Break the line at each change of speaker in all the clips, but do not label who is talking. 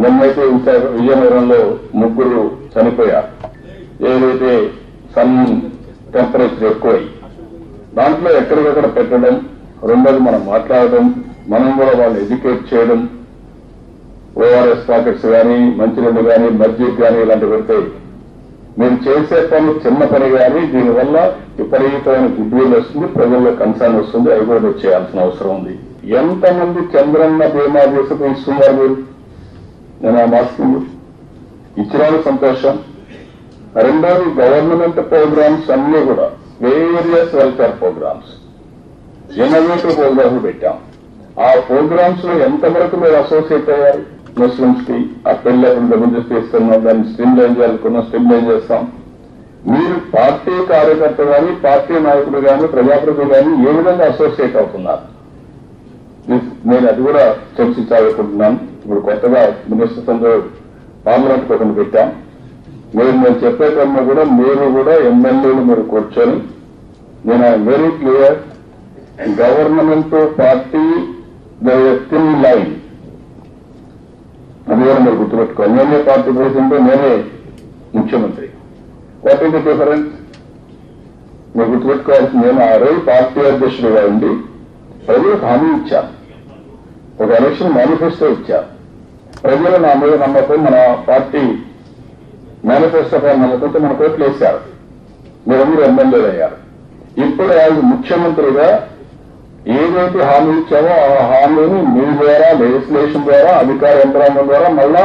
నిన్నైతే విజయనగరంలో 3 చనిపోయారు. ఏదైతే సన్ టెంపరేచర్ ఎక్కువై దాంట్లో ఎక్కడికక్కడ పెట్టడం, రెండోది మనం మాట్లాడడం, మనం కూడా వాళ్ళని ఎడ్యుకేట్ చేయడం, ఓఆర్ఎస్ ప్యాకెట్స్ కానీ, మంచినీళ్ళు కానీ, మజ్జిగ కానీ ఇలాంటివి పెడితే మీరు చేసే పని చిన్న పని కానీ దీనివల్ల విపరీతమైన గుడ్విల్ వస్తుంది, ప్రజల్లో కన్సర్న్ వస్తుంది. అవి కూడా చేయాల్సిన అవసరం ఉంది. ఎంతమంది చంద్రన్న బీమా చేసి ఇస్తున్నారు మీరు? నేను ఆ మాస్కింగ్ ఇచ్చినాను, సంతోషం. రెండోది గవర్నమెంట్ ప్రోగ్రామ్స్ అన్ని కూడా various welfare programmes, innovative programmes పెట్టాం. ఆ ప్రోగ్రామ్స్ లో ఎంతవరకు మీరు అసోసియేట్ అయ్యారు? ముస్లింస్ కి ఆ పెళ్లి డబ్బులు తీసుకున్నాం, దాన్ని స్ట్రీమ్ లైన్ చేయాలనుకున్నాం, స్ట్రీమ్ లైన్ చేస్తాం. మీరు పార్టీ కార్యకర్త కానీ, పార్టీ నాయకుడు కానీ, ప్రజాప్రతినిధులు కానీ ఏ విధంగా అసోసియేట్ అవుతున్నారు? నేను అది కూడా చర్చించాలనుకుంటున్నాను. ఇప్పుడు కొత్తగా మినిస్టర్స్ పార్లమెంట్ ఒకటి పెట్టాం. నేను చెప్పేటన్నా కూడా మీరు కూడా ఎమ్మెల్యేలు మీరు కూర్చొని, నేను very clear, government party thin line అది కూడా మీరు గుర్తుపెట్టుకోవాలి. నేనే పార్టీ ప్రెసిడెంట్, నేనే ముఖ్యమంత్రి. What is the difference? మీరు గుర్తుపెట్టుకోవాల్సింది, నేను ఆ రోజు పార్టీ అధ్యక్షుడిగా ఉండి ప్రజలకు హామీ ఇచ్చాను, ఒక ఎలక్షన్ మేనిఫెస్టో ఇచ్చాను. ప్రజలు నా మీద నమ్మకం, మన పార్టీ మేనిఫెస్టో నమ్మకంతో మన కోట్లు వేశారు. మీరందరూ ఎమ్మెల్యేలు అయ్యారు. ఇప్పుడు యాజ్ ముఖ్యమంత్రిగా ఏదైతే హామీ ఇచ్చామో ఆ హామీని మీ ద్వారా, లెజిస్లేషన్ ద్వారా, అధికార యంత్రాంగం ద్వారా మళ్ళా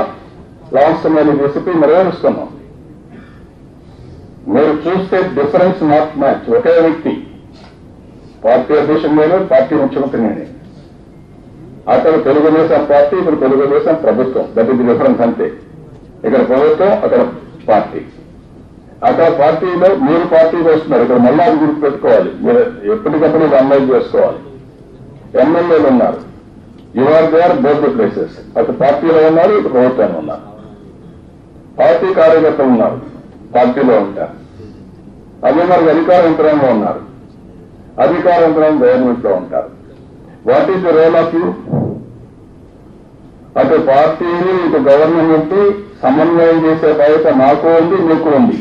లాస్ట్ మైల్ రెసిపీ నెరవేరుస్తున్నాం. మీరు చూస్తే డిఫరెన్స్ నాట్ మ్యాచ్. ఒకే వ్యక్తి, పార్టీ అధ్యక్షుడు నేను, పార్టీ ముఖ్యమంత్రి నేనే. అక్కడ తెలుగుదేశం పార్టీ, ఇక్కడ తెలుగుదేశం ప్రభుత్వం. దట్ ఈస్ డిఫరెన్స్ అంతే. ఇక్కడ ప్రభుత్వం, అక్కడ పార్టీ. అక్కడ పార్టీలో మీరు పార్టీకి వస్తున్నారు, ఇక్కడ మళ్ళా అది గుర్తు పెట్టుకోవాలి. మీరు ఎప్పటికప్పుడు ఇది అనలైజ్ చేసుకోవాలి. ఎమ్మెల్యేలు ఉన్నారు, your there both the places. అటు పార్టీలో ఉన్నారు, ఇటు ప్రభుత్వంలో ఉన్నారు. పార్టీ కార్యకర్తలు ఉన్నారు, పార్టీలో ఉంటారు. అదే మరి అధికార యంత్రంలో ఉన్నారు, అధికార యంత్రం గవర్నమెంట్ లో ఉంటారు. What is the role of you? అటు పార్టీని, ఇటు గవర్నమెంట్ సమన్వయం చేసే బాధ్యత నాకు ఉంది, మీకు ఉంది.